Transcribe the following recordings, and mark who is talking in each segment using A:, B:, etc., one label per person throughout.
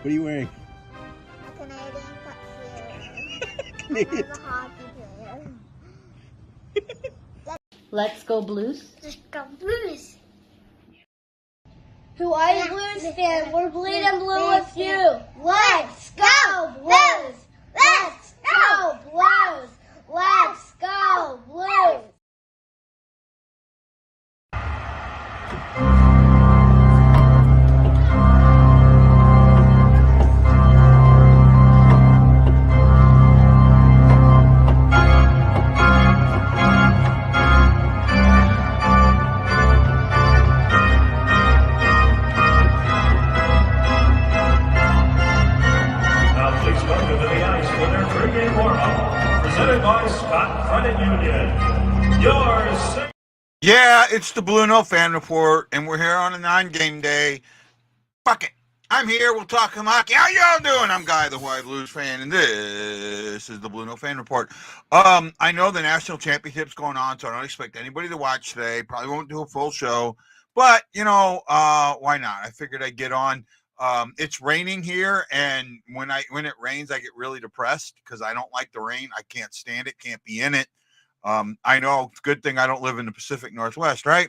A: What are you wearing?
B: A Canadian tuxedo.
A: Canadian.
B: I'm a hockey player.
C: Let's go Blues.
B: Let's go Blues.
D: Who are you, Blues fan? We're bleeding blue with you. Let's go Blues! Let's go Blues! Let's go Blues!
E: Yeah, it's the BlueNote Fan Report, and we're here on a 9-game day. Fuck it. I'm here. We'll talk some hockey. How y'all doing? I'm Guy, the Hawaii Blues fan, and this is the BlueNote Fan Report. I know the national championship's going on, so I don't expect anybody to watch today. Probably won't do a full show, but, why not? I figured I'd get on. It's raining here, and when it rains, I get really depressed because I don't like the rain. I can't stand it, can't be in it. I know it's a good thing I don't live in the Pacific Northwest, right?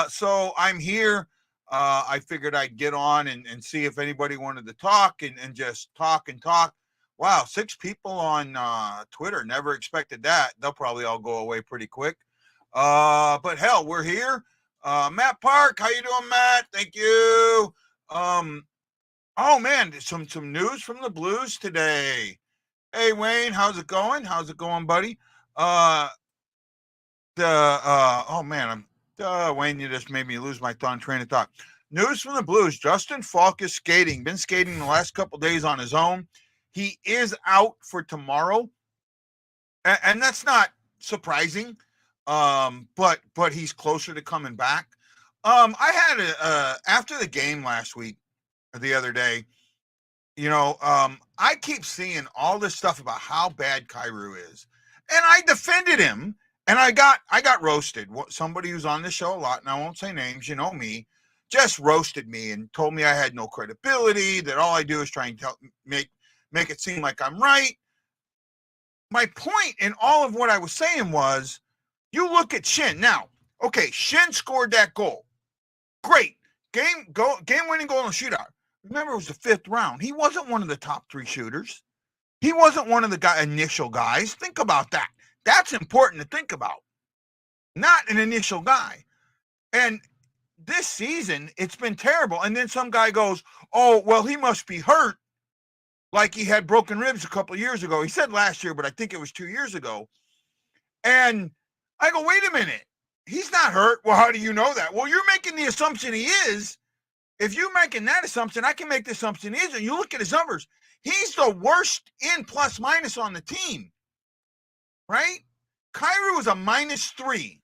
E: So I'm here. I figured I'd get on and see if anybody wanted to talk and just talk and talk. Wow, 6 people on Twitter. Never expected that. They'll probably all go away pretty quick. But hell, we're here. Matt Park, how you doing, Matt? Thank you. Oh man, some news from the Blues today. Hey Wayne, how's it going? How's it going, buddy? Wayne, you just made me lose my train of thought. News from the Blues. Justin Faulk is skating. Been skating the last couple days on his own. He is out for tomorrow. And that's not surprising. But he's closer to coming back. I had after the game the other day, I keep seeing all this stuff about how bad Kyrou is. And I defended him, and I got roasted. Somebody who's on the show a lot, and I won't say names, you know me, just roasted me and told me I had no credibility, that all I do is try and make it seem like I'm right. My point in all of what I was saying was, you look at Schenn. Now, okay, Schenn scored that goal. Great. Game-winning goal in the shootout. Remember, it was the 5th round. He wasn't one of the top 3 shooters. He wasn't one of the initial guys. Think about that. That's important to think about. Not an initial guy. And this season, it's been terrible. And then some guy goes, oh, well, he must be hurt. Like he had broken ribs a couple of years ago. He said last year, but I think it was 2 years ago. And I go, wait a minute. He's not hurt. Well, how do you know that? Well, you're making the assumption he is. If you're making that assumption, I can make the assumption he is. And you look at his numbers. He's the worst in plus minus on the team, right? Kyrou is a -3.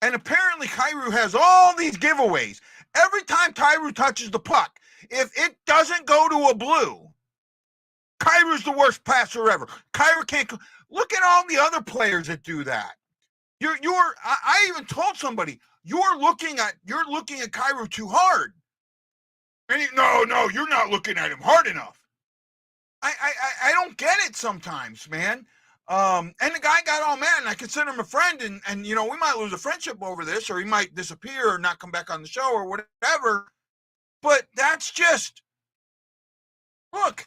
E: And apparently Kyrou has all these giveaways. Every time Kyrou touches the puck, if it doesn't go to a blue, Kyrou's the worst passer ever. Kyrou can't. Look at all the other players that do that. I even told somebody, you're looking at Kyrou too hard. And no, you're not looking at him hard enough. I don't get it sometimes, man. And the guy got all mad, and I consider him a friend, and we might lose a friendship over this, or he might disappear or not come back on the show or whatever. But that's just, look,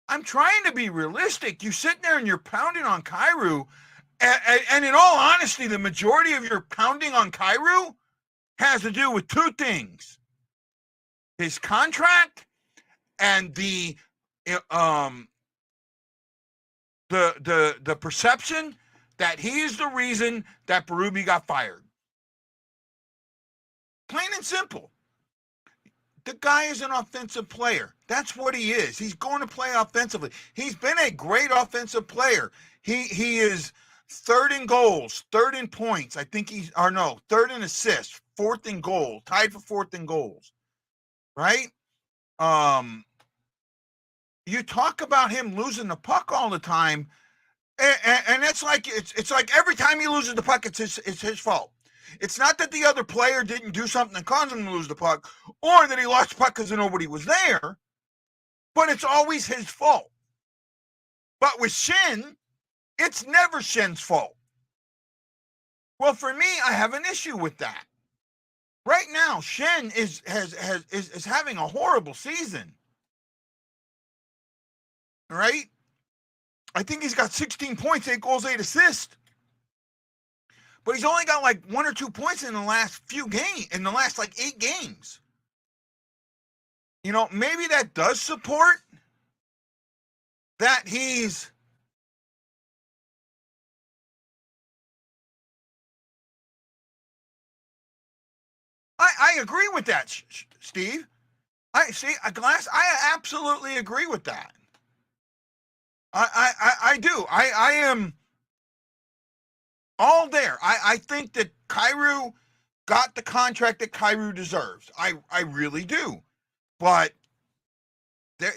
E: I'm trying to be realistic. You sit there and you're pounding on Kyrou, and in all honesty, the majority of your pounding on Kyrou has to do with 2 things: his contract and the perception that he is the reason that Berube got fired. Plain and simple. The guy is an offensive player. That's what he is. He's going to play offensively. He's been a great offensive player. He is 3rd in goals, 3rd in points. I think 3rd in assists, 4th in goals, tied for 4th in goals. Right? You talk about him losing the puck all the time, and it's like every time he loses the puck, it's his fault. It's not that the other player didn't do something that caused him to lose the puck, or that he lost the puck because nobody was there, but it's always his fault. But with Schenn, it's never Schenn's fault. Well, for me, I have an issue with that. Right now, Schenn is having a horrible season. Right? I think he's got 16 points, 8 goals, 8 assists. But he's only got like 1 or 2 points in the last few games, in the last like 8 games. You know, maybe that does support that he's I agree with that, Steve. I absolutely agree with that. I do. I am all there. I think that Kyrou got the contract that Kyrou deserves. I really do. But I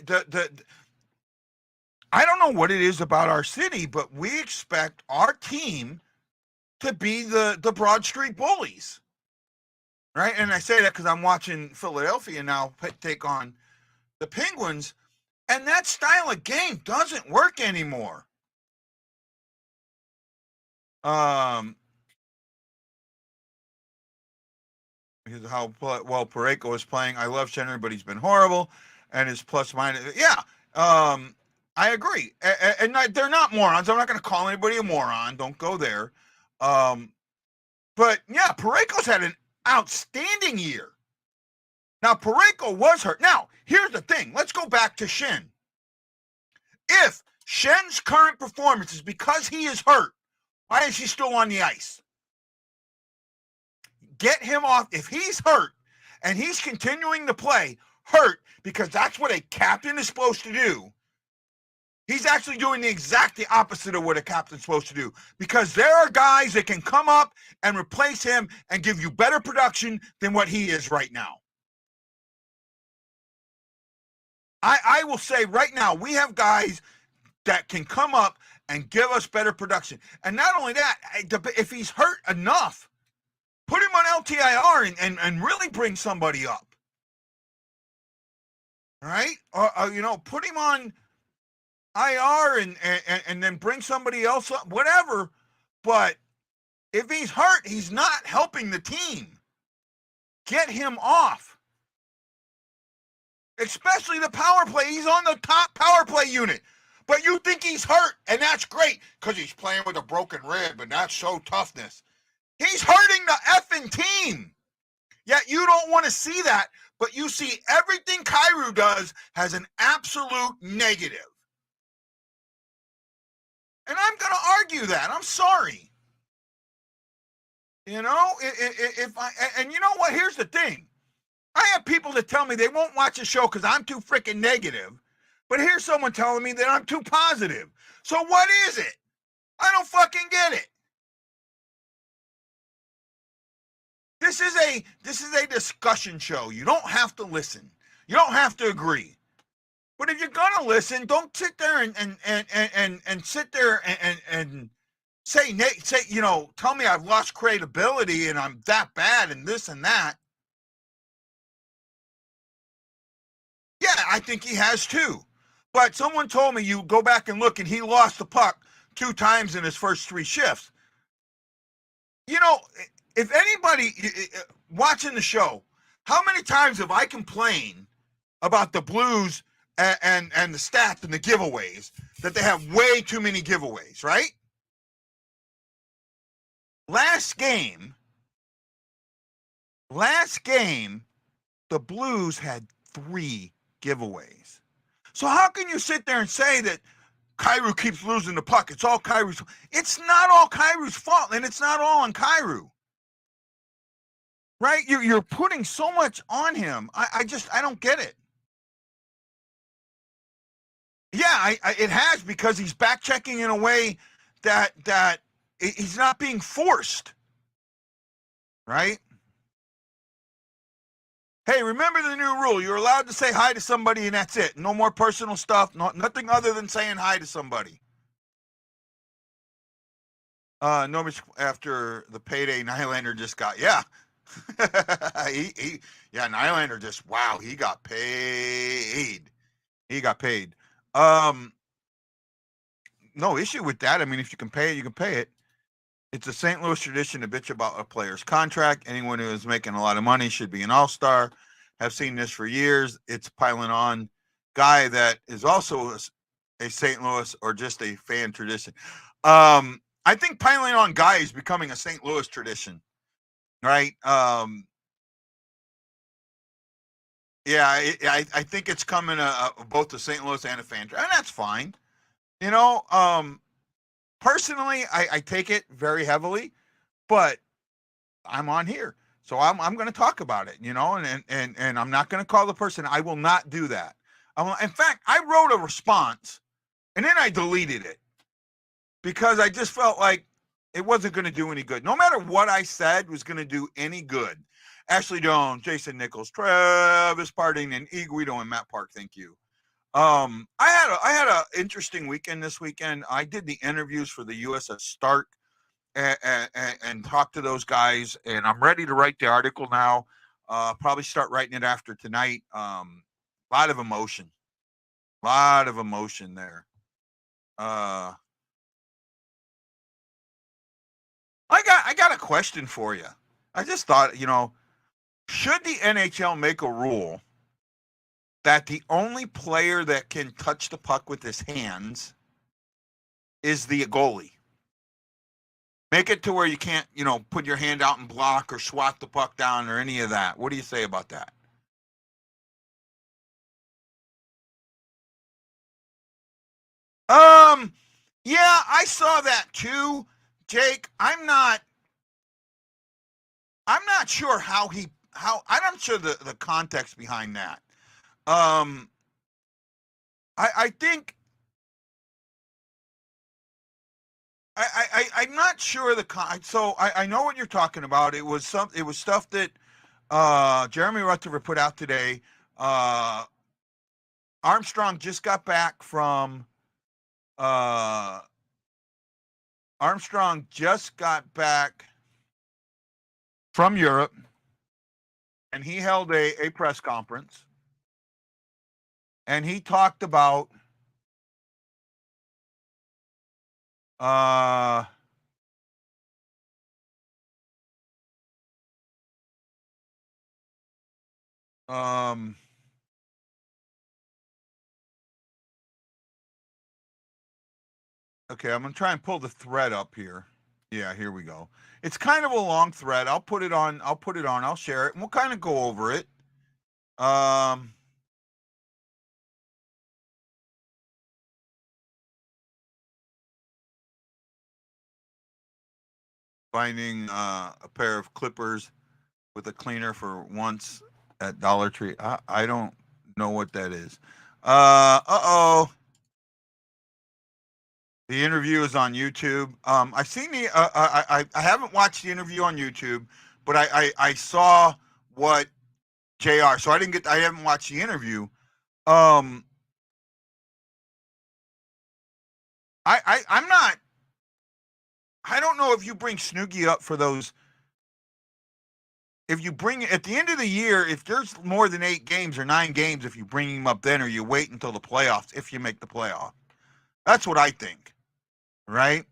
E: don't know what it is about our city, but we expect our team to be the Broad Street Bullies. Right? And I say that because I'm watching Philadelphia now take on the Penguins, and that style of game doesn't work anymore. Because how well Parayko is playing. I love Schenn, but he's been horrible, and his plus minus. Yeah, I agree. And they're not morons. I'm not going to call anybody a moron. Don't go there. But yeah, Parayko's had an outstanding year. Now, Parayko was hurt. Now, here's the thing. Let's go back to Schenn. If Schenn's current performance is because he is hurt, why is he still on the ice? Get him off. If he's hurt and he's continuing to play hurt, because that's what a captain is supposed to do, he's actually doing the opposite of what a captain's supposed to do, because there are guys that can come up and replace him and give you better production than what he is right now. I will say right now, we have guys that can come up and give us better production. And not only that, if he's hurt enough, put him on LTIR and really bring somebody up. Right? Or put him on IR and then bring somebody else up, whatever. But if he's hurt, he's not helping the team. Get him off. Especially the power play. He's on the top power play unit. But you think he's hurt, and that's great because he's playing with a broken rib, and that's so toughness. He's hurting the effing team. Yet you don't want to see that, but you see everything Kyrou does has an absolute negative. And I'm going to argue that. I'm sorry. You know, and you know what? Here's the thing. I have people that tell me they won't watch a show because I'm too freaking negative. But here's someone telling me that I'm too positive. So what is it? I don't fucking get it. This is a discussion show. You don't have to listen. You don't have to agree. But if you're gonna listen, don't sit there and sit there and say, tell me I've lost credibility and I'm that bad and this and that. Yeah, I think he has too. But someone told me you go back and look and he lost the puck 2 times in his first 3 shifts. You know, if anybody watching the show, how many times have I complained about the Blues and the stats and the giveaways, that they have way too many giveaways, right? Last game, the Blues had 3 giveaways. So how can you sit there and say that Kyrou keeps losing the puck? It's all Kyrou's. It's not all Kyrou's fault, and it's not all on Kyrou. Right? You're putting so much on him. I don't get it. Yeah, it has, because he's back checking in a way that he's not being forced. Right? Hey, remember the new rule. You're allowed to say hi to somebody and that's it. No more personal stuff. Nothing other than saying hi to somebody. No, after the payday Nylander just got, yeah. Nylander just, wow, he got paid. He got paid. No issue with that. I mean, if you can pay it, you can pay it. It's a St. Louis tradition to bitch about a player's contract. Anyone who is making a lot of money should be an all-star. Have seen this for years. It's piling on guy that is also a St. Louis or just a fan tradition. I think piling on guy is becoming a St. Louis tradition, right? Yeah, I think it's coming both to St. Louis and a fan, and that's fine. You know, personally, I take it very heavily, but I'm on here, so I'm going to talk about it. You know, and I'm not going to call the person. I will not do that. In fact, I wrote a response, and then I deleted it because I just felt like it wasn't going to do any good. No matter what I said was going to do any good. Ashley Jones, Jason Nichols, Travis Parting, and E. Guido and Matt Park. Thank you. I had a interesting weekend this weekend. I did the interviews for the USS Stark and talked to those guys, and I'm ready to write the article now. Probably start writing it after tonight. A lot of emotion there. I got a question for you. I just thought, you know, should the NHL make a rule that the only player that can touch the puck with his hands is the goalie? Make it to where you can't, you know, put your hand out and block or swat the puck down or any of that. What do you say about that? Yeah, I saw that too, Jake. I'm not sure I'm not sure the context behind that. I think I'm not sure so I know what you're talking about. It was stuff that Jeremy Rutherford put out today. Armstrong just got back from Europe, and he held a press conference, and he talked about okay, I'm gonna try and pull the thread up here. Yeah, here we go. It's kind of a long thread. I'll put it on. I'll share it, and we'll kind of go over it. Finding a pair of clippers with a cleaner for once at Dollar Tree. I don't know what that is. Uh-oh. The interview is on YouTube. I've seen I haven't watched the interview on YouTube, but I saw what JR, so I haven't watched the interview. I'm not, I don't know if you bring Snooki up for those. If you bring at the end of the year, if there's more than 8 games or 9 games, if you bring him up then, or you wait until the playoffs, if you make the playoff. That's what I think. Right?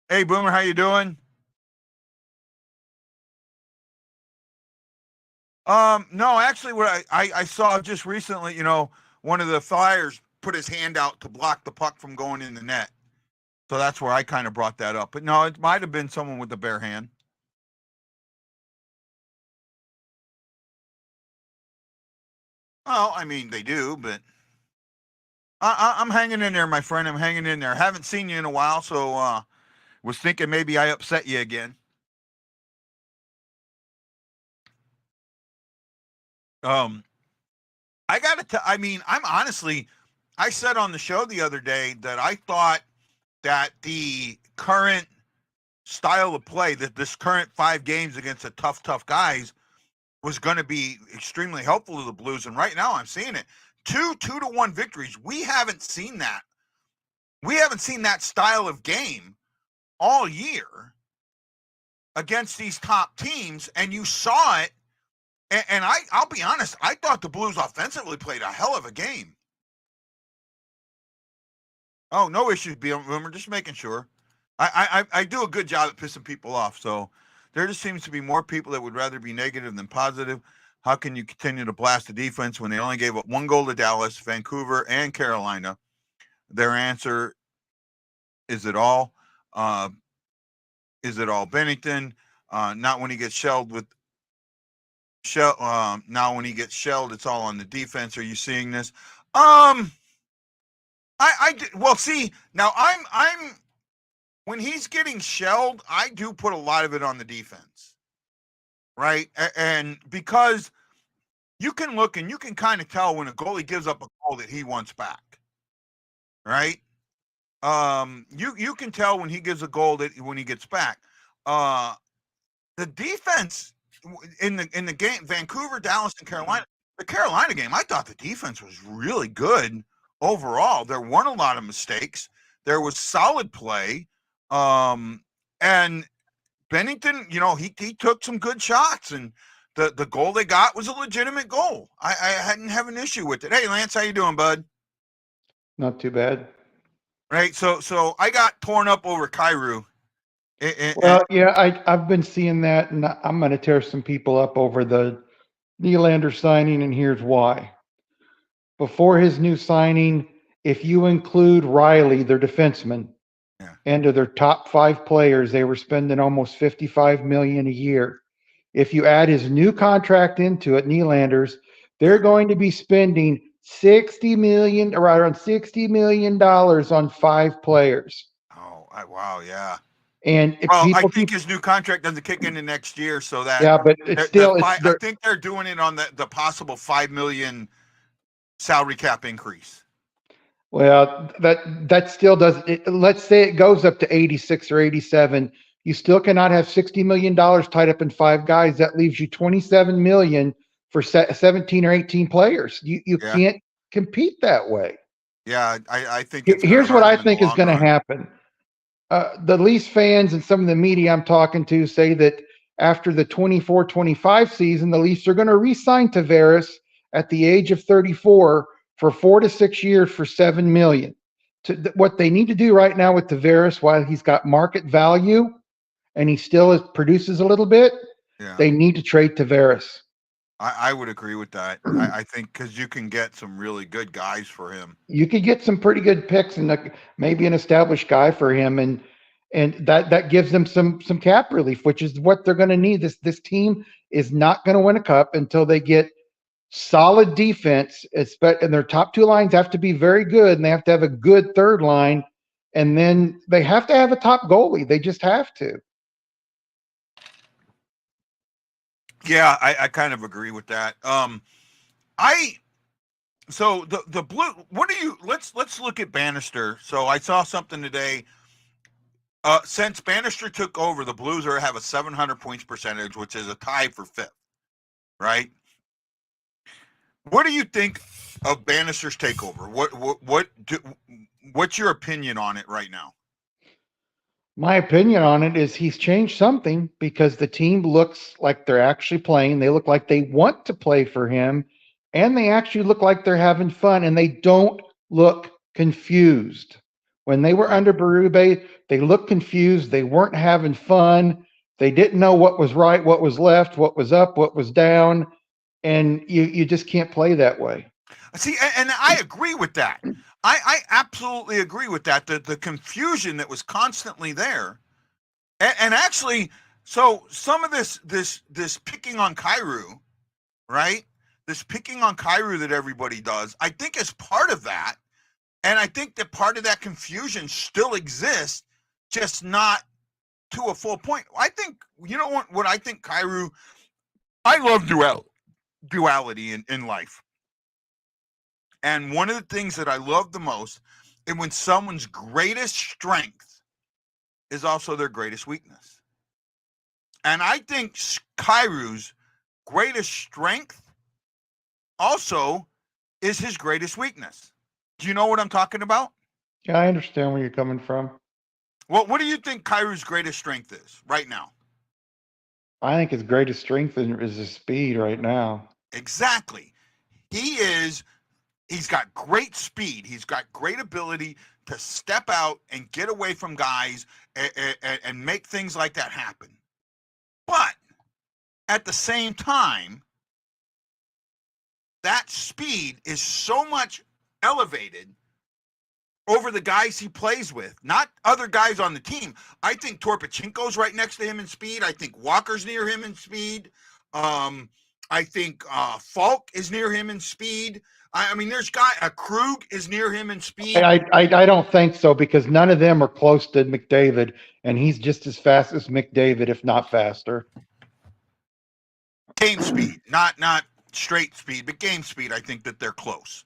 E: Hey, Boomer, how you doing? No, actually, what I saw just recently, you know, one of the Flyers put his hand out to block the puck from going in the net. So that's where I kind of brought that up. But no, it might have been someone with the bare hand. Well, I mean, they do, but I'm hanging in there, my friend. I'm hanging in there. Haven't seen you in a while, so was thinking maybe I upset you again. I I'm honestly, I said on the show the other day that I thought that the current style of play, that this current 5 games against the tough guys, was going to be extremely helpful to the Blues. And right now I'm seeing it. 2-1 victories. We haven't seen that. We haven't seen that style of game all year against these top teams, and you saw it. And I'll be honest, I thought the Blues offensively played a hell of a game. Oh, no issues, Boomer. Just making sure. I do a good job at pissing people off. So there just seems to be more people that would rather be negative than positive. How can you continue to blast the defense when they only gave up 1 goal to Dallas, Vancouver, and Carolina? Their answer, is it all? Is it all Bennington? Not when he gets shelled with now when he gets shelled, it's all on the defense. Are you seeing this? Well, see, now I'm when he's getting shelled, I do put a lot of it on the defense, right? And because you can look and you can kind of tell when a goalie gives up a goal that he wants back, right? You can tell when he gives a goal that when he gets back. The defense in the game, Vancouver, Dallas, and Carolina. The Carolina game, I thought the defense was really good overall. There weren't a lot of mistakes. There was solid play. And Bennington, he took some good shots, and the goal they got was a legitimate goal. I hadn't have an issue with it. Hey, Lance, how you doing, bud?
A: Not too bad.
E: Right. So I got torn up over Kyrou.
A: Well, yeah, I've been seeing that, and I'm going to tear some people up over the Nylander signing, and here's why. Before his new signing, if you include Riley, their defenseman, into their top 5 players, they were spending almost $55 million a year. If you add his new contract into it, Nylander's, they're going to be spending $60 million, around $60 million on 5 players.
E: Oh, wow, yeah.
A: And if
E: I think his new contract doesn't kick in the next year, so that
A: but it's still.
E: I think they're doing it on the possible $5 million salary cap increase.
A: Well, that still doesn't. Let's say it goes up to 86 or 87. You still cannot have $60 million tied up in 5 guys. That leaves you $27 million for 17 or 18 players. You can't compete that way.
E: Yeah, I think
A: here's what I think is going to happen. The Leafs fans and some of the media I'm talking to say that after the 24-25 season, the Leafs are going to re-sign Tavares at the age of 34 for 4 to 6 years for $7 million. What they need to do right now with Tavares, while he's got market value and he still produces a little bit, they need to trade Tavares.
E: I would agree with that. I think because you can get some really good guys for him.
A: You could get some pretty good picks and maybe an established guy for him, and that gives them some cap relief, which is what they're going to need. This team is not going to win a cup until they get solid defense, and their top 2 lines have to be very good, and they have to have a good third line, and then they have to have a top goalie. They just have to.
E: Yeah, I kind of agree with that. So the Blue, what do you, let's look at Bannister. So I saw something today. Since Bannister took over, the Blues have a 700 points percentage, which is a tie for 5th, right? What do you think of Bannister's takeover? What's your opinion on it right now?
A: My opinion on it is he's changed something, because the team looks like they're actually playing. They look like they want to play for him, and they actually look like they're having fun, and they don't look confused. When they were under Berube, they looked confused. They weren't having fun. They didn't know what was right, what was left, what was up, what was down, and you just can't play that way.
E: See, and I agree with that. I absolutely agree with that. The confusion that was constantly there, and actually, so some of this picking on Kyrou, right? This picking on Kyrou that everybody does, I think is part of that, and I think that part of that confusion still exists, just not to a full point. I think what I think Kyrou. I love duality in life. And one of the things that I love the most is when someone's greatest strength is also their greatest weakness. And I think Kyrou's greatest strength also is his greatest weakness. Do you know what I'm talking about?
A: Yeah, I understand where you're coming from.
E: What do you think Kyrou's greatest strength is right now?
A: I think his greatest strength is his speed right now.
E: Exactly. He's got great speed. He's got great ability to step out and get away from guys and make things like that happen. But at the same time, that speed is so much elevated over the guys he plays with, not other guys on the team. I think Torpachenko's right next to him in speed. I think Walker's near him in speed. I think Faulk is near him in speed. I mean, there's Krug is near him in speed.
A: I don't think so, because none of them are close to McDavid, and he's just as fast as McDavid, if not faster.
E: Game speed, not straight speed, but game speed. I think that they're close.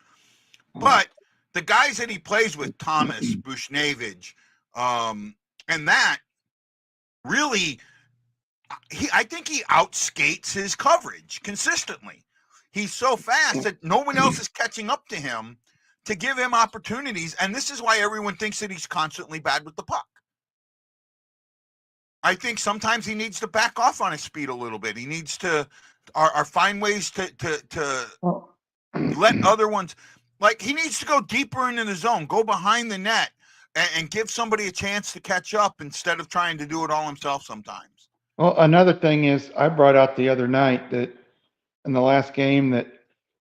E: But the guys that he plays with, Thomas, Bushnevich, and that really, I think he outskates his coverage consistently. He's so fast that no one else is catching up to him to give him opportunities, and this is why everyone thinks that he's constantly bad with the puck. I think sometimes he needs to back off on his speed a little bit. He needs to or find ways to let other ones, like he needs to go deeper into the zone, go behind the net, and give somebody a chance to catch up instead of trying to do it all himself sometimes.
A: Well, another thing is, I brought out the other night that in the last game that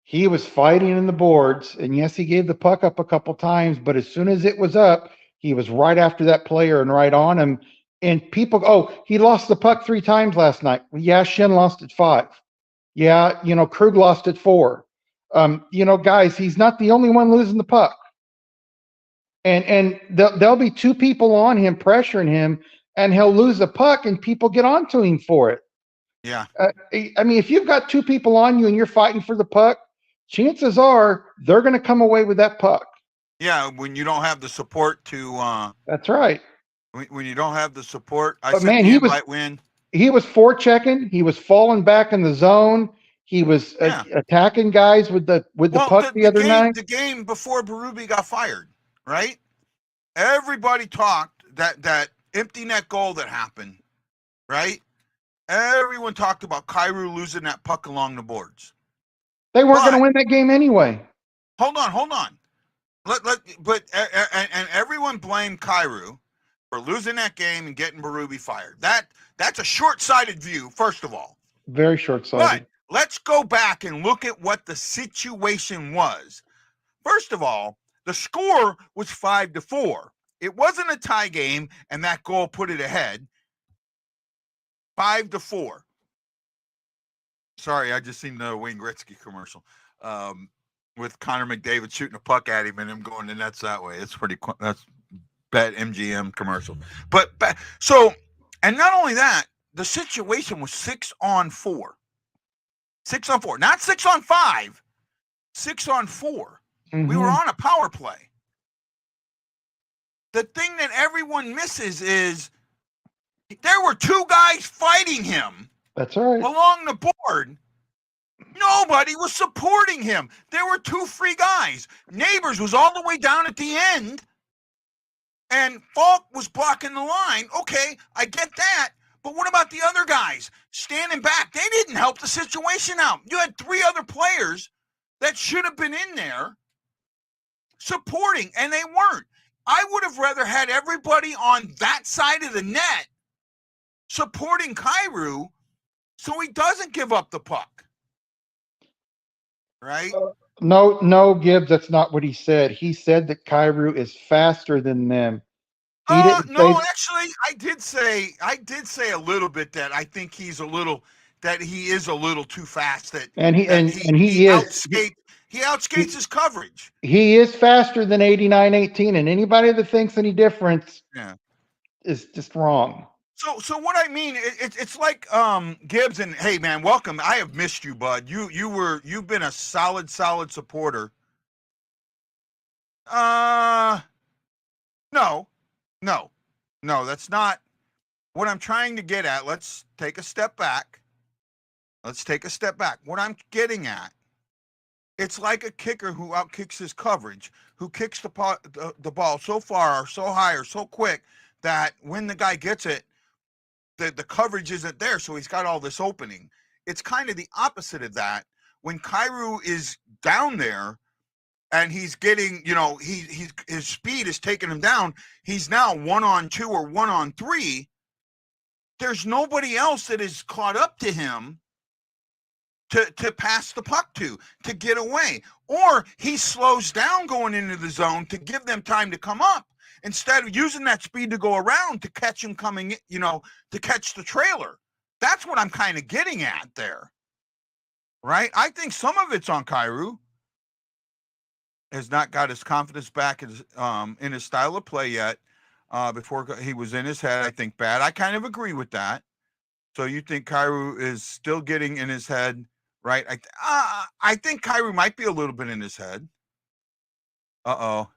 A: he was fighting in the boards, and yes, he gave the puck up a couple times, but as soon as it was up, he was right after that player and right on him. And people, oh, he lost the puck 3 times last night. Well, yeah, Schenn lost it 5. Yeah, Krug lost it 4. Guys, he's not the only one losing the puck. And there'll be 2 people on him pressuring him, and he'll lose the puck, and people get onto him for it.
E: Yeah.
A: I mean, if you've got 2 people on you and you're fighting for the puck, chances are they're going to come away with that puck.
E: Yeah, when you don't have the support to.
A: That's right.
E: When you don't have the support,
A: but man, he was forechecking. He was falling back in the zone. He was attacking guys with the puck the other night.
E: The game before Berube got fired, right? Everybody talked that empty net goal that happened, right? Everyone talked about Kyrou losing that puck along the boards.
A: They weren't going to win that game anyway.
E: Hold on. And everyone blamed Kyrou for losing that game and getting Berube fired. That's a short-sighted view, first of all.
A: Very short-sighted.
E: But let's go back and look at what the situation was. First of all, the score was 5-4. It wasn't a tie game, and that goal put it ahead. 5-4. Sorry, I just seen the Wayne Gretzky commercial with Connor McDavid shooting a puck at him and him going the nets that way. It's that's bad MGM commercial. But so, and not only that, the situation was 6-on-4. 6-on-4, not 6-on-5. 6-on-4. Mm-hmm. We were on a power play. The thing that everyone misses is there were 2 guys fighting him.
A: That's right.
E: Along the board. Nobody was supporting him. There were 2 free guys. Neighbors was all the way down at the end, and Faulk was blocking the line. Okay, I get that. But what about the other guys standing back? They didn't help the situation out. You had 3 other players that should have been in there supporting, and they weren't. I would have rather had everybody on that side of the net supporting Kyrou so he doesn't give up the puck. Right?
A: No, Gibbs, that's not what he said. He said that Kyrou is faster than them.
E: Actually, I did say a little bit that I think he is a little too fast. He outskates his coverage.
A: He is faster than 89-18, and anybody that thinks any difference is just wrong.
E: So what I mean, it's like Gibbs, and hey man, welcome. I have missed you, bud. You've been a solid supporter. No, that's not what I'm trying to get at. Let's take a step back. What I'm getting at, it's like a kicker who outkicks his coverage, who kicks the ball so far or so high or so quick that when the guy gets it, the coverage isn't there, so he's got all this opening. It's kind of the opposite of that. When Kyrou is down there and he's getting, his speed is taking him down, he's now 1-on-2 or 1-on-3. There's nobody else that is caught up to him to pass the puck to get away. Or he slows down going into the zone to give them time to come up instead of using that speed to go around to catch him coming, to catch the trailer. That's what I'm kind of getting at there. Right? I think some of it's on Kyrou. Has not got his confidence back in his style of play yet. Before he was in his head, I think bad. I kind of agree with that. So you think Kyrou is still getting in his head, right? I think Kyrou might be a little bit in his head. Uh-oh.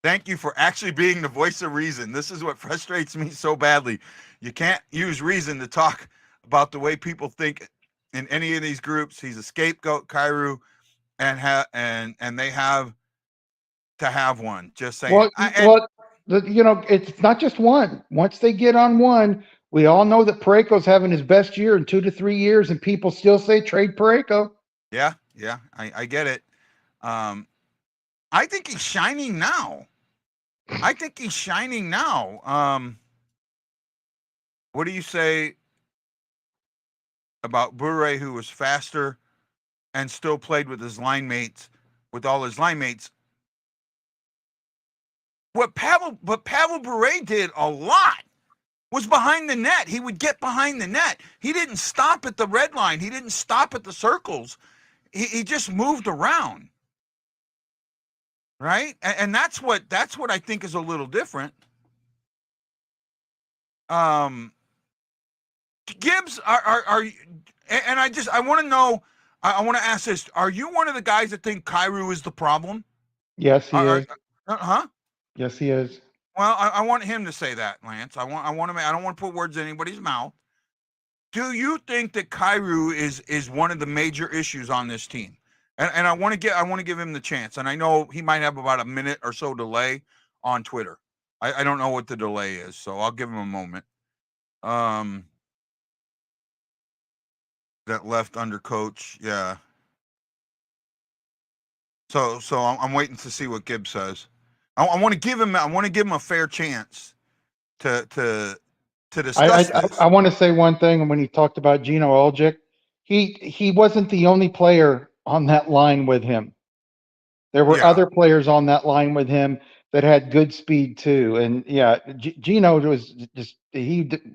E: Thank you for actually being the voice of reason. This is what frustrates me so badly. You can't use reason to talk about the way people think in any of these groups. He's a scapegoat, Kyrou, and they have to have one. Just saying.
A: It's not just one. Once they get on one, we all know that Parayko's having his best year in 2 to 3 years, and people still say trade Parayko.
E: Yeah, I get it. I think he's shining now. What do you say about Bure, who was faster and still played with all his line mates? What Pavel Bure did a lot was behind the net. He would get behind the net. He didn't stop at the red line. He didn't stop at the circles. He just moved around. Right? And that's what I think is a little different. Gibbs, are you, and I want to know, I want to ask this. Are you one of the guys that think Kyrou is the problem?
A: Yes, he is.
E: Huh?
A: Yes, he is.
E: Well, I want him to say that, Lance. I don't want to put words in anybody's mouth. Do you think that Kyrou is one of the major issues on this team? And I want to give him the chance. And I know he might have about a minute or so delay on Twitter. I don't know what the delay is, so I'll give him a moment. That left under coach, yeah. So I'm waiting to see what Gibbs says. I want to give him a fair chance to discuss this.
A: I want to say one thing. When he talked about Gino Oljic, he wasn't the only player on that line with him. There were other players on that line with him that had good speed too. And yeah, Gino was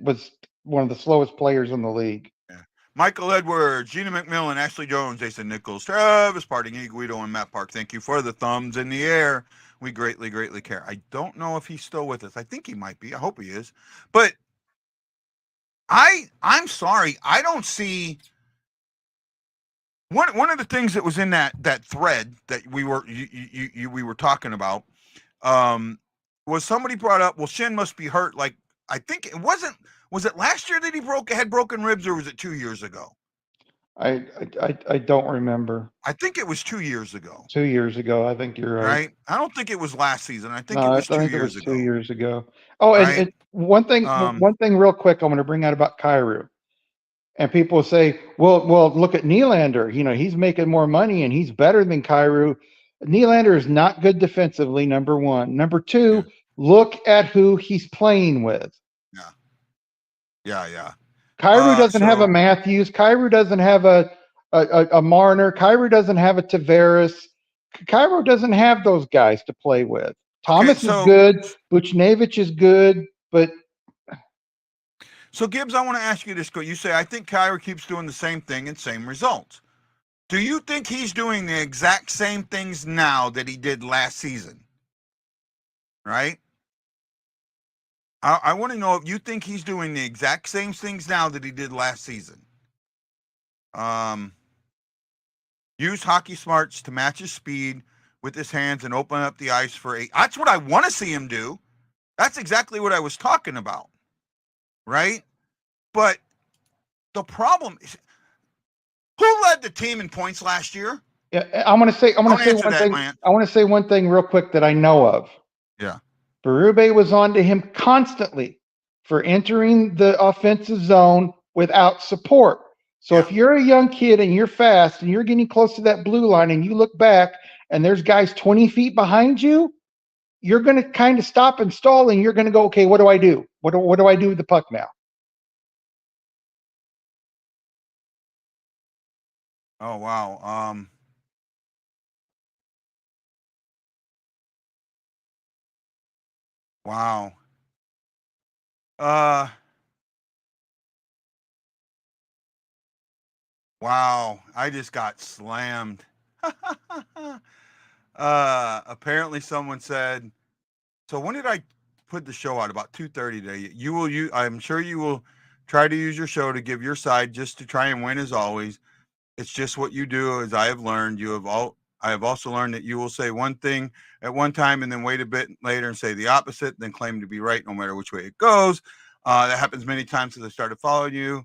A: was one of the slowest players in the league.
E: Yeah. Michael Edwards, Gina McMillan, Ashley Jones, Jason Nichols, Travis Parting, Guido, and Matt Park. Thank you for the thumbs in the air. We greatly, greatly care. I don't know if he's still with us. I think he might be. I hope he is. But I'm sorry. I don't see one of the things that was in that thread that we were talking about was somebody brought up, well, Schenn must be hurt. Like, I think it wasn't. Was it last year that he had broken ribs, or was it 2 years ago?
A: I don't remember.
E: I think it was 2 years ago.
A: 2 years ago, I think you're right.
E: Right? I don't think it was last season. I think it was 2 years ago.
A: 2 years ago. Oh, right? and one thing real quick I want to bring out about Kyrou. And people say, well, look at Nylander. He's making more money and he's better than Kyrou. Nylander is not good defensively, number one. Number two, look at who he's playing with.
E: Yeah.
A: Kyrou doesn't have a Matthews. Kyrou doesn't have a Marner. Kyrou doesn't have a Tavares. Kyrou doesn't have those guys to play with. Thomas is good. Buchnevich is good, but.
E: So, Gibbs, I want to ask you this. You say, I think Kyrou keeps doing the same thing and same results. Do you think he's doing the exact same things now that he did last season? Right? I want to know if you think he's doing the exact same things now that he did last season. Use hockey smarts to match his speed with his hands and open up the ice for 8. That's what I want to see him do. That's exactly what I was talking about. Right? But the problem is, who led the team in points last year?
A: Yeah, I want to say one thing. I want to say one thing real quick that I know of.
E: Yeah.
A: Berube was on to him constantly for entering the offensive zone without support. So
E: Yeah.
A: if you're a young kid and you're fast and you're getting close to that blue line and you look back and there's guys 20 feet behind you, you're going to kind of stop and stall and you're going to go, okay, what do I do? What do I do with the puck now?
E: Oh, wow. Wow. Wow. I just got slammed. Apparently someone said, so when did I put the show out? About 2:30 today. I'm sure you will try to use your show to give your side just to try and win as always. It's just what you do, as I have learned. I have also learned that you will say one thing at one time and then wait a bit later and say the opposite, then claim to be right no matter which way it goes. That happens many times since I started following you.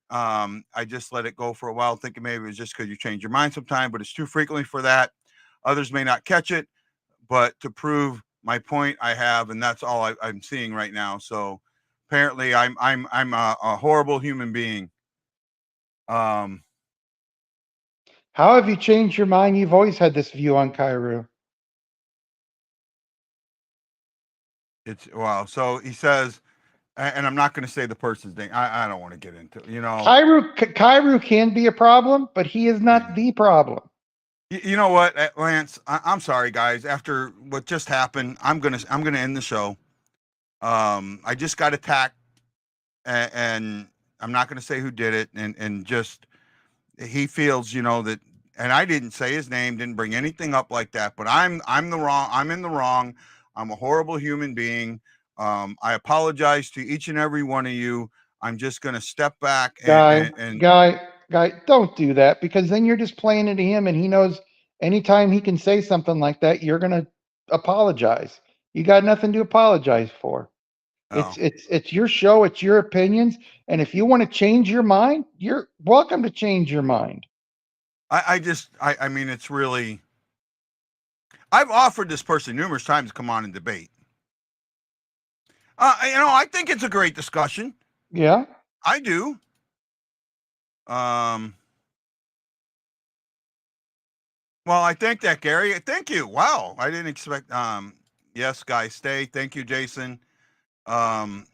E: I just let it go for a while, thinking maybe it was just because you change your mind sometime, but it's too frequently for that. Others may not catch it, but to prove my point, I have, and that's all I'm seeing right now. So apparently, I'm a horrible human being.
A: How have you changed your mind? You've always had this view on Kyrou.
E: It's wow. So he says, and I'm not going to say the person's name. I don't want to get into,
A: Kyrou can be a problem, but he is not the problem.
E: You know what, Lance? I'm sorry, guys. After what just happened, I'm gonna end the show. I just got attacked, and I'm not gonna say who did it, and just he feels, that, and I didn't say his name, didn't bring anything up like that. But I'm the wrong. I'm in the wrong. I'm a horrible human being. I apologize to each and every one of you. I'm just gonna step back
A: Guy, don't do that, because then you're just playing into him, and he knows anytime he can say something like that, you're gonna apologize. You got nothing to apologize for.
E: Oh.
A: It's your show, it's your opinions, and if you want to change your mind, you're welcome to change your mind.
E: I mean, it's really. I've offered this person numerous times to come on and debate. I think it's a great discussion.
A: Yeah,
E: I do. Well, I think that, Gary. Thank you. Wow, I didn't expect. Yes, guys, stay. Thank you, Jason. Yes,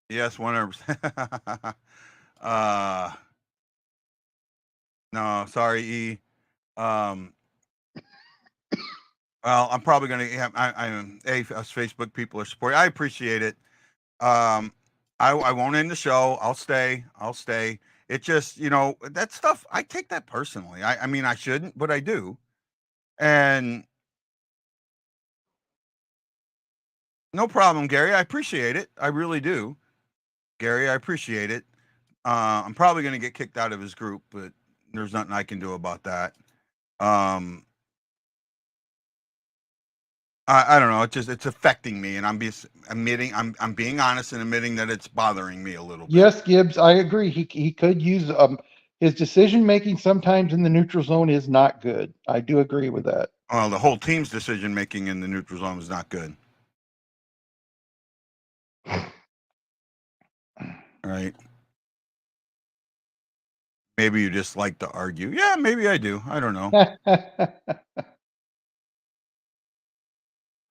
E: 100%. No, sorry, E. Well, I'm probably going to have. Us Facebook people are supporting. I appreciate it. I won't end the show. I'll stay. It just, that stuff, I take that personally. I mean, I shouldn't, but I do. And no problem, Gary. I appreciate it. I really do. Gary, I appreciate it. I'm probably going to get kicked out of his group, but there's nothing I can do about that. I don't know. It's affecting me, and I'm being honest and admitting that it's bothering me a little bit.
A: Yes, Gibbs, I agree. He could use his decision making sometimes in the neutral zone is not good. I do agree with that.
E: Well, the whole team's decision making in the neutral zone is not good. Right. Maybe you just like to argue. Yeah, maybe I do. I don't know.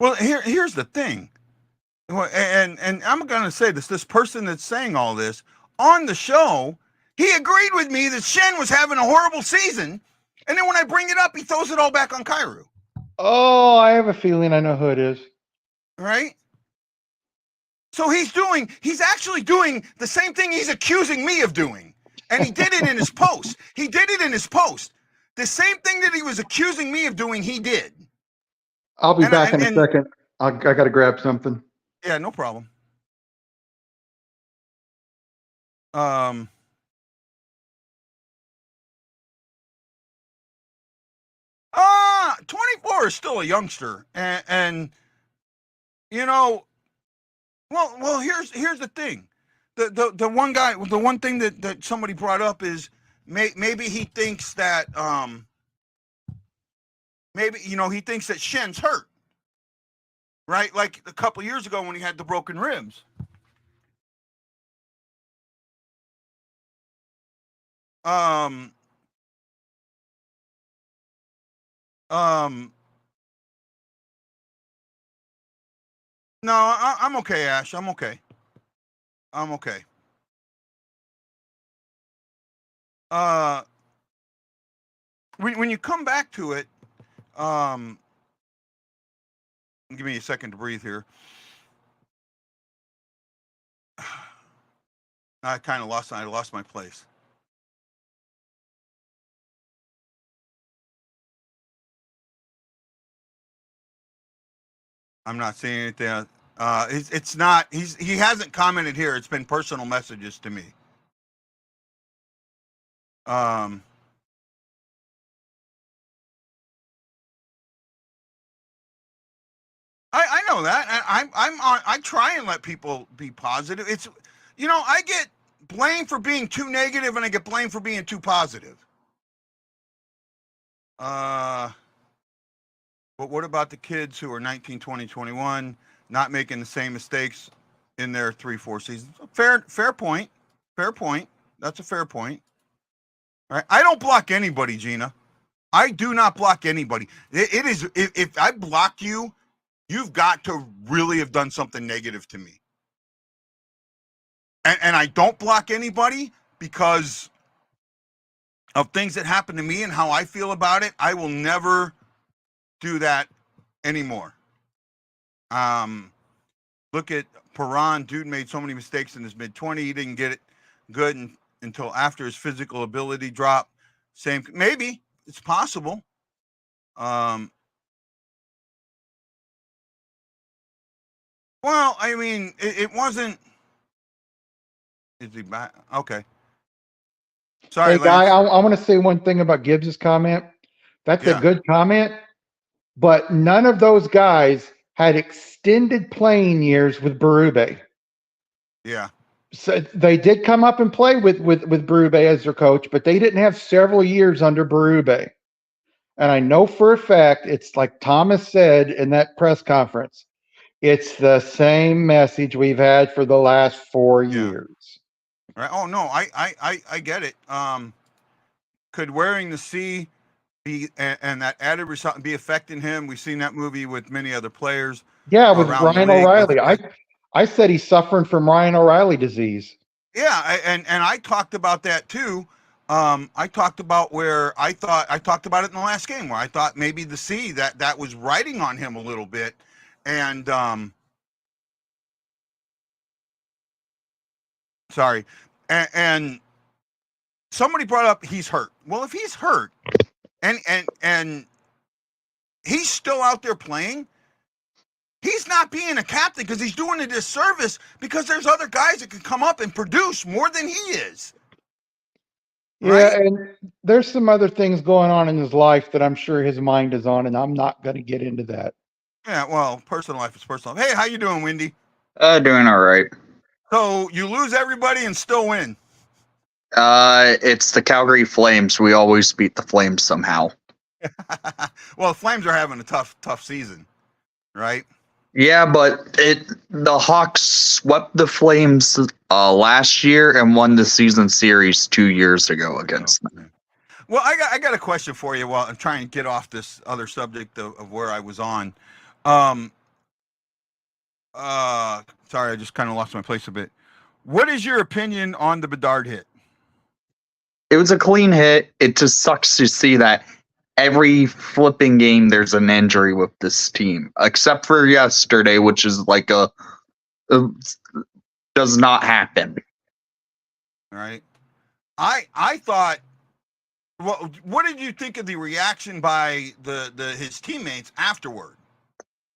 E: Well, here's the thing. And I'm going to say this person that's saying all this on the show, he agreed with me that Schenn was having a horrible season. And then when I bring it up, he throws it all back on Kyrou.
A: Oh, I have a feeling I know who it is.
E: Right? So he's actually doing the same thing he's accusing me of doing. And he did it in his post. The same thing that he was accusing me of doing, he did.
A: I'll be back in a second. I got to grab something.
E: Yeah, no problem. 24 is still a youngster, and well, here's the thing. The one thing that somebody brought up is maybe he thinks that he thinks that Schenn's hurt. right? Like a couple years ago when he had the broken ribs. Um, no, I'm okay, Ash. I'm okay. I'm okay. When you come back to it, give me a second to breathe here. I kind of lost my place. I'm not seeing anything. It's not. He hasn't commented here. It's been personal messages to me. I know that. I try and let people be positive. It's, I get blamed for being too negative and I get blamed for being too positive. But what about the kids who are 19, 20, 21, not making the same mistakes in their 3-4 seasons? Fair point. Fair point. That's a fair point. All right. I don't block anybody, Gina. I do not block anybody. It is, if I block you, you've got to really have done something negative to me. And I don't block anybody because of things that happen to me and how I feel about it. I will never do that anymore. Look at Perron. Dude made so many mistakes in his mid-20s. He didn't get it good until after his physical ability dropped. Same, maybe it's possible. Well, I mean, it wasn't. Is he back? Okay. Sorry,
A: Hey, Guy,
E: Lance.
A: I want to say one thing about Gibbs's comment. That's a
E: Yeah.
A: good comment, but none of those guys had extended playing years with Berube.
E: Yeah.
A: So they did come up and play with Berube as their coach, but they didn't have several years under Berube. And I know for a fact, it's like Thomas said in that press conference, it's the same message we've had for the last 4 years.
E: Right. Oh no, I get it. Could wearing the C be and that added result be affecting him? We've seen that movie with many other players.
A: Yeah, with
E: around the
A: Ryan
E: league
A: O'Reilly. I said he's suffering from Ryan O'Reilly disease.
E: Yeah, and I talked about that too. I talked about where I talked about it in the last game where I thought maybe the C that was riding on him a little bit, and sorry, and somebody brought up he's hurt. Well, if he's hurt and he's still out there playing, he's not being a captain because he's doing a disservice because there's other guys that can come up and produce more than he is.
A: Yeah, right? And there's some other things going on in his life that I'm sure his mind is on, and I'm not going to get into that.
E: Yeah, well, personal life is personal. Hey, how you doing, Wendy?
F: Doing all right.
E: So you lose everybody and still win.
F: It's the Calgary Flames. We always beat the Flames somehow.
E: Well, the Flames are having a tough season, right?
F: Yeah, but the Hawks swept the Flames last year and won the season series 2 years ago against them.
E: Well, I got a question for you while I'm trying to get off this other subject of where I was on. Sorry, I just kind of lost my place a bit. What is your opinion on the Bedard hit?
F: It was a clean hit. It just sucks to see that every flipping game there's an injury with this team, except for yesterday, which is like does not happen.
E: All right. I thought. Well, what did you think of the reaction by his teammates afterward?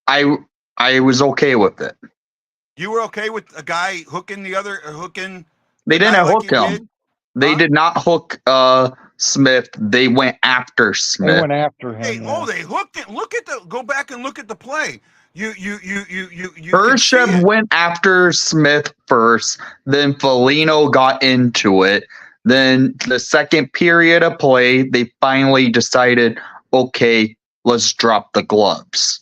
F: I was okay with it.
E: You were okay with a guy hooking?
F: They didn't hook him. They did not hook Smith. They went after Smith.
A: They went after him.
E: Hey, they hooked it. Go back and look at the play. You
F: Bersheb went after Smith first, then Foligno got into it. Then the second period of play, they finally decided, okay, let's drop the gloves.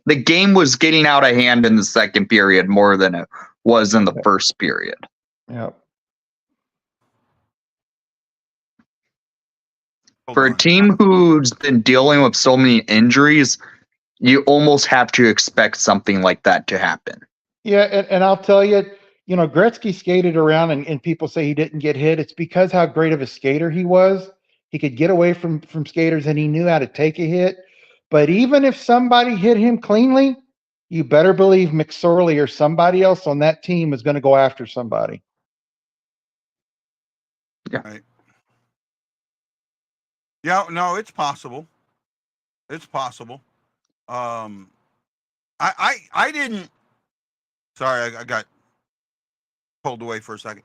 F: the game was getting out of hand in the second period more than it was in the first period.
A: Yeah.
F: For a team who's been dealing with so many injuries, you almost have to expect something like that to happen.
A: Yeah, and I'll tell you, Gretzky skated around and people say he didn't get hit. It's because how great of a skater he was. He could get away from skaters and he knew how to take a hit. But even if somebody hit him cleanly, you better believe McSorley or somebody else on that team is going to go after somebody.
F: Yeah.
E: Right. Yeah, no, it's possible. It's possible. I didn't. Sorry, I got pulled away for a second.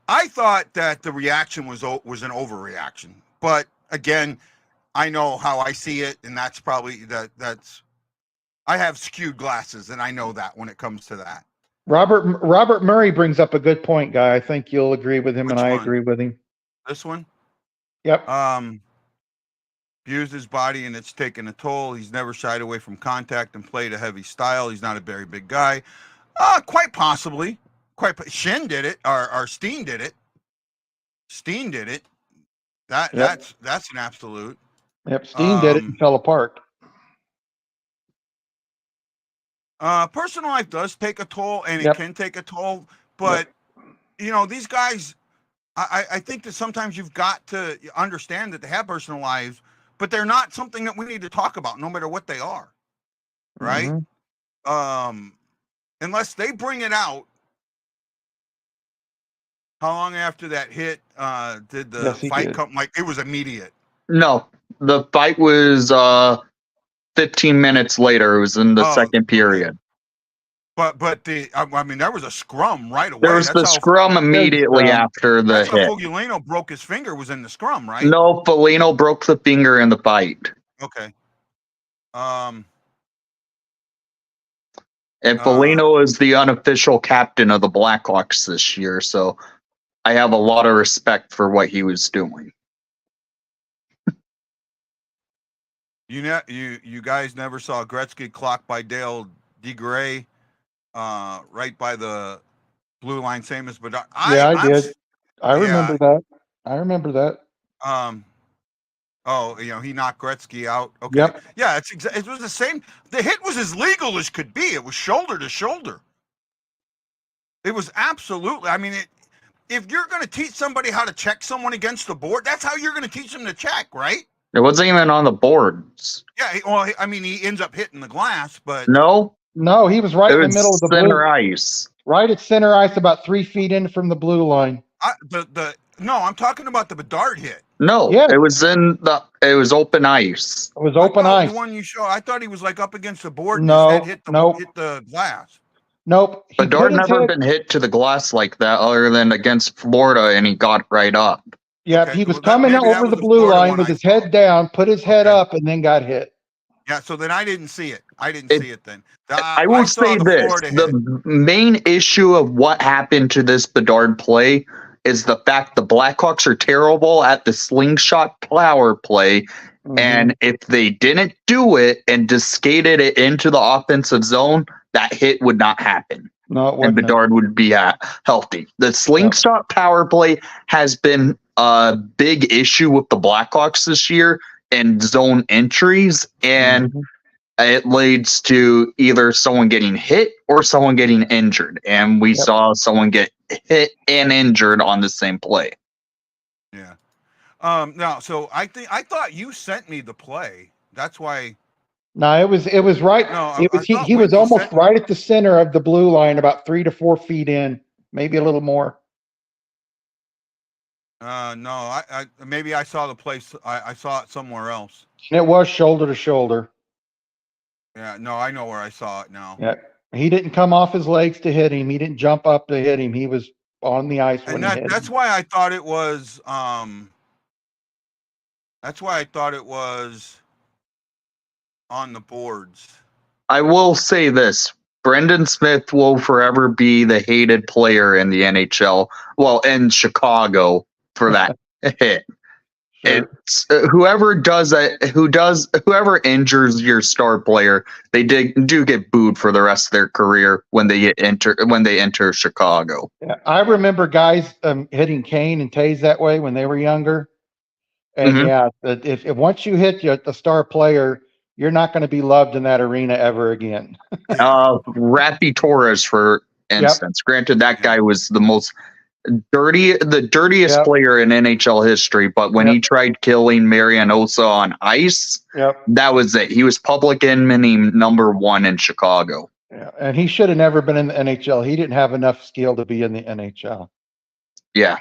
E: I thought that the reaction was an overreaction, but again, I know how I see it, and that's probably that's. I have skewed glasses, and I know that when it comes to that.
A: Robert Murray brings up a good point, Guy. I think you'll agree with him,
E: Which
A: and I
E: one?
A: agree with him.
E: This one?
A: Yep.
E: Abused his body, and it's taken a toll. He's never shied away from contact and played a heavy style. He's not a very big guy. Quite possibly. Schenn did it, or Steen did it. Steen did it. That's an absolute.
A: Yep. Steen did it and fell apart.
E: Personal life does take a toll, and it can take a toll. But these guys, I think that sometimes you've got to understand that they have personal lives, but they're not something that we need to talk about, no matter what they are, right?
A: Mm-hmm.
E: Unless they bring it out. How long after that hit did the fight come? Like, it was immediate.
F: No, the fight was 15 minutes later. It was in the second period.
E: But there was a scrum right away.
F: There was the scrum immediately after the hit.
E: Foligno broke his finger was in the scrum, right?
F: No, Foligno broke the finger in the fight.
E: Okay.
F: And Foligno is the unofficial captain of the Blackhawks this year, so I have a lot of respect for what he was doing.
E: You guys never saw Gretzky clocked by Dale DeGray right by the blue line, same as Bedard.
A: I did. I remember that. I remember that.
E: He knocked Gretzky out. Okay.
A: Yep.
E: Yeah, it was the same. The hit was as legal as could be. It was shoulder to shoulder. It was absolutely. I mean, if you're going to teach somebody how to check someone against the board, that's how you're going to teach them to check, right?
F: It wasn't even on the boards.
E: Yeah, he ends up hitting the glass, but
F: no,
A: he was right in the middle of the
F: center ice.
A: Right at center ice, about 3 feet in from the blue line.
E: No, I'm talking about the Bedard hit.
F: No, it was open ice.
A: It was open ice.
E: The one you show, I thought he was like up against the board. And
A: no,
E: hit the glass.
A: Nope.
F: Bedard never been hit to the glass like that, other than against Florida, and he got right up.
A: Yeah, he was coming over the blue line with his head down, put his head up, and then got hit.
E: Yeah, so then I didn't see it. I didn't see it then.
F: I will say this. The main issue of what happened to this Bedard play is the fact the Blackhawks are terrible at the slingshot power play. Mm-hmm. And if they didn't do it and just skated it into the offensive zone, that hit would not happen.
A: No,
F: and Bedard would be healthy. The slingshot power play has been a big issue with the Blackhawks this year and zone entries, and it leads to either someone getting hit or someone getting injured. And we saw someone get hit and injured on the same play.
E: Yeah. No, so I thought you sent me the play. That's why.
A: No, it was right.
E: No,
A: he was almost right at the center of the blue line, about 3 to 4 feet in, maybe a little more.
E: No, I maybe I saw the place. I saw it somewhere else.
A: And it was shoulder to shoulder.
E: Yeah, no, I know where I saw it now.
A: Yeah, he didn't come off his legs to hit him. He didn't jump up to hit him. He was on the ice when he hit him.
E: That's why I thought it was. That's why I thought it was on the boards.
F: I will say this. Brendan Smith will forever be the hated player in the NHL. Well, in Chicago for that hit.
A: Sure.
F: It's whoever does that, whoever injures your star player, they do get booed for the rest of their career when they enter Chicago.
A: Yeah, I remember guys hitting Kane and Taze that way when they were younger. And
F: Mhm.
A: yeah, if once you hit the star player, you're not going to be loved in that arena ever again.
F: Rappy Torres, for
A: Yep.
F: instance. Granted, that
E: Yeah.
F: guy was the dirtiest
A: Yep.
F: player in NHL history, but when
A: Yep.
F: he tried killing Marian Osa on ice,
A: Yep.
F: that was it. He was public enemy number one in Chicago.
A: Yeah. And he should have never been in the NHL. He didn't have enough skill to be in the NHL.
F: Yeah.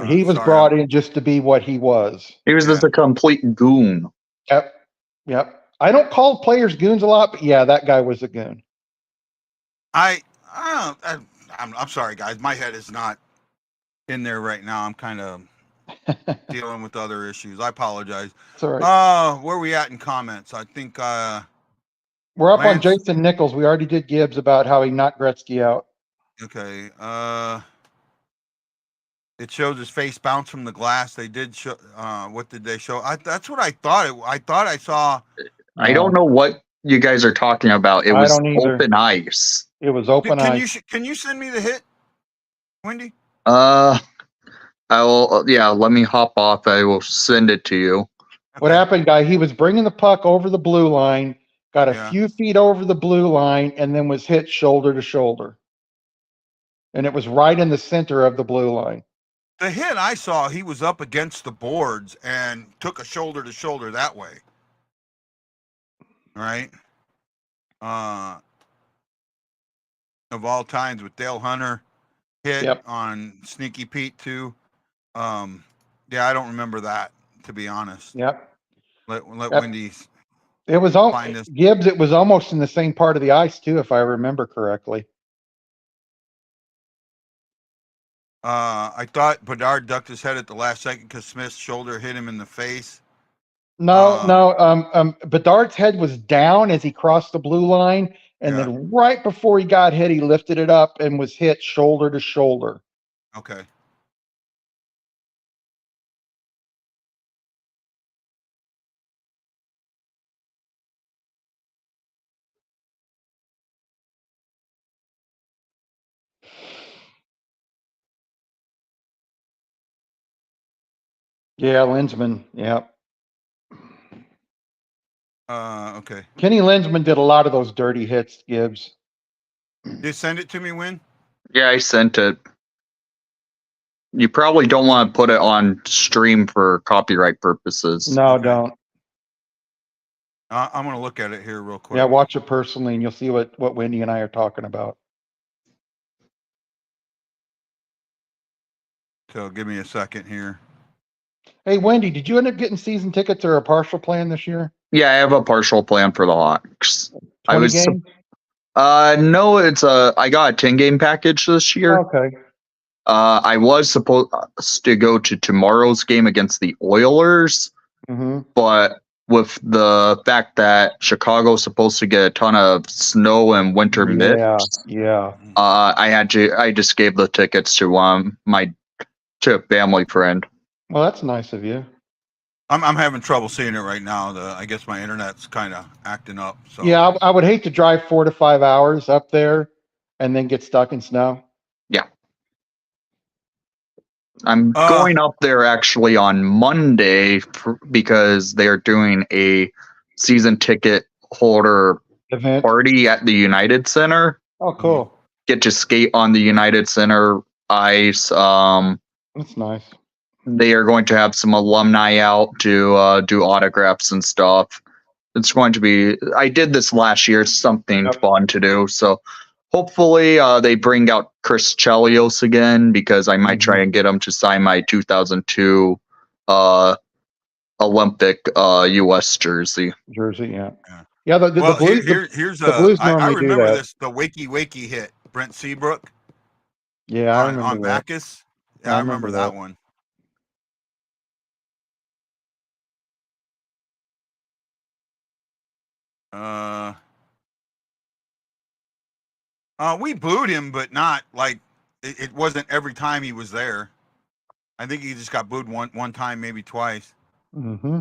A: He was
E: Sorry,
A: brought in just to be what he was.
F: He was just
E: Yeah.
F: a complete goon.
A: Yep. Yep. I don't call players goons a lot, but yeah, that guy was a goon.
E: I'm sorry, guys. My head is not in there right now. I'm kind of dealing with other issues. I apologize.
A: It's all right.
E: Where are we at in comments? I think
A: We're up on
E: Lance?
A: Jason Nichols. We already did Gibbs about how he knocked Gretzky out.
E: Okay. It shows his face bounce from the glass. They did show. What did they show? That's what I thought. I thought I saw.
F: I don't know what you guys are talking about. It
A: I
F: was
A: don't either.
F: open ice.
A: It was open ice.
E: Can you send me the hit, Wendy?
F: I will. Yeah, let me hop off. I will send it to you.
A: What
E: Okay.
A: happened, guy? He was bringing the puck over the blue line, got a
E: Yeah.
A: few feet over the blue line, and then was hit shoulder to shoulder. And it was right in the center of the blue line.
E: The hit I saw, he was up against the boards and took a shoulder to shoulder that way. Right? Of all times with Dale Hunter hit
A: Yep.
E: on Sneaky Pete too. Yeah, I don't remember that, to be honest.
A: Yep.
E: Let
A: Yep.
E: Wendy
A: It was
E: find this.
A: Gibbs. It was almost in the same part of the ice too, if I remember correctly.
E: I thought Bedard ducked his head at the last second because Smith's shoulder hit him in the face.
A: No. Bedard's head was down as he crossed the blue line, and
E: Yeah.
A: then right before he got hit, he lifted it up and was hit shoulder to shoulder.
E: Okay.
A: Yeah, Linsman. Yeah.
E: Okay.
A: Kenny Linsman did a lot of those dirty hits, Gibbs.
E: Just send it to me, Win.
F: Yeah, I sent it. You probably don't want to put it on stream for copyright purposes.
A: No,
E: Okay.
A: don't.
E: I'm gonna look at it here real quick.
A: Yeah, watch it personally, and you'll see what Wendy and I are talking about.
E: So give me a second here.
A: Hey, Wendy, did you end up getting season tickets or a partial plan this year?
F: Yeah, I have a partial plan for the Hawks.
A: 20 games?
F: No, I got a 10-game package this year.
A: Okay.
F: I was supposed to go to tomorrow's game against the Oilers, but with the fact that Chicago's supposed to get a ton of snow and winter mist, I just gave the tickets to to a family friend.
A: Well, that's nice of you.
E: I'm having trouble seeing it right now. I guess my internet's kind of acting up. So
A: Yeah, I would hate to drive 4 to 5 hours up there and then get stuck in snow.
F: Yeah. I'm going up there actually on Monday because they're doing a season ticket holder
A: event
F: party at the United Center.
A: Oh, cool.
F: Get to skate on the United Center ice.
A: That's nice.
F: They are going to have some alumni out to do autographs and stuff. It's going to be. I did this last year. It's something fun to do. So hopefully they bring out Chris Chelios again because I might try and get him to sign my 2002 Olympic U.S. jersey.
A: Yeah. The Blues.
E: Here's
A: the Blues
E: I
A: normally do
E: remember
A: that.
E: this. The wakey hit. Brent Seabrook.
A: Yeah, I
E: on
A: remember that.
E: Bacchus. Yeah, I remember that one. We booed him, but not like it wasn't every time he was there. I think he just got booed one time, maybe twice.
A: Mm-hmm.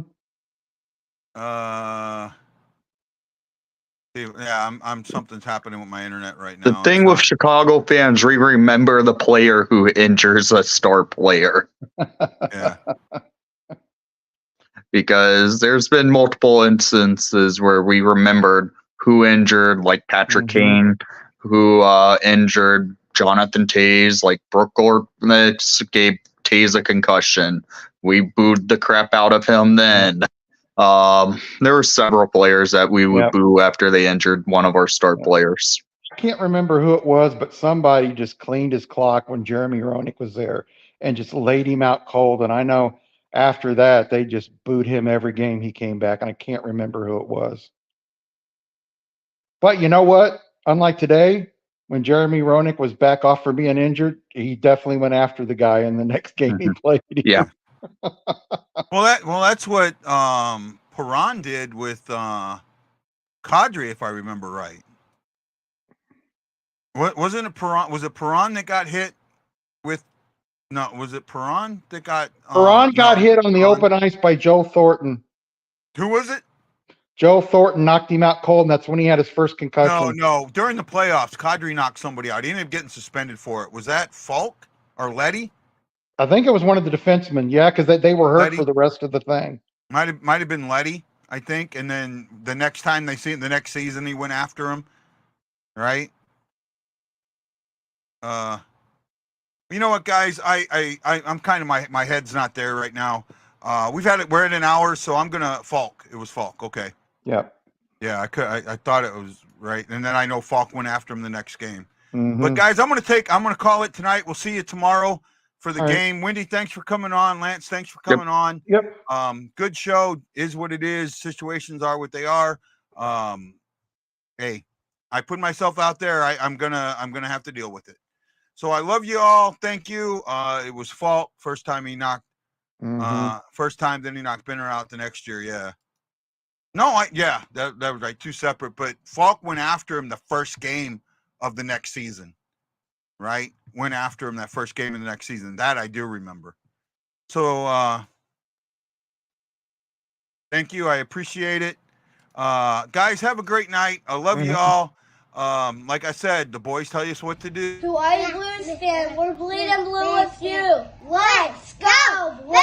E: Yeah, I'm something's happening with my internet right
F: The
E: now.
F: thing with Chicago fans, we remember the player who injures a star player.
E: Yeah.
F: Because there's been multiple instances where we remembered who injured, like Patrick Kane, who injured Jonathan Taze, like Brooke Orpnitz gave Taze a concussion. We booed the crap out of him then. There were several players that we would boo after they injured one of our star players.
A: I can't remember who it was, but somebody just cleaned his clock when Jeremy Roenick was there and just laid him out cold. And I know after that, they just booed him every game he came back. And I can't remember who it was. But you know what? Unlike today, when Jeremy Roenick was back off for being injured, he definitely went after the guy in the next game he played.
F: Yeah.
E: Well, that's what Perron did with Kadri, if I remember right. Wasn't it Perron? Was it Perron that got hit with? No, was it Perron that got?
A: Perron got hit on the open ice by Joe Thornton.
E: Who was it?
A: Joe Thornton knocked him out cold, and that's when he had his first concussion.
E: No. During the playoffs, Kadri knocked somebody out. He ended up getting suspended for it. Was that Faulk or Letty?
A: I think it was one of the defensemen. Yeah, because they were hurt
E: Letty?
A: for the rest of the thing.
E: Might have been Letty, I think. And then the next time they see it, the next season, he went after him. Right? You know what, guys? I'm kind of my head's not there right now. We're at an hour, so I'm gonna Faulk. It was Faulk. Okay.
A: Yeah.
E: Yeah, I thought it was right, and then I know Faulk went after him the next game.
A: Mm-hmm.
E: But guys, I'm gonna call it tonight. We'll see you tomorrow for the game. Right. Wendy, thanks for coming on. Lance, thanks for coming on.
A: Yep.
E: Good show. Is what it is. Situations are what they are. Hey, I put myself out there. I'm gonna have to deal with it. So I love you all. Thank you. It was Faulk. First time he knocked. First time, then he knocked Benner out the next year. Yeah. No, that was right. Two separate. But Faulk went after him the first game of the next season. Right? Went after him that first game of the next season. That I do remember. So thank you. I appreciate it. Guys, have a great night. I love you all. Like I said, the boys tell us what to do.
D: To all you Blues fans, we're bleeding blue with you. Let's go, Blues!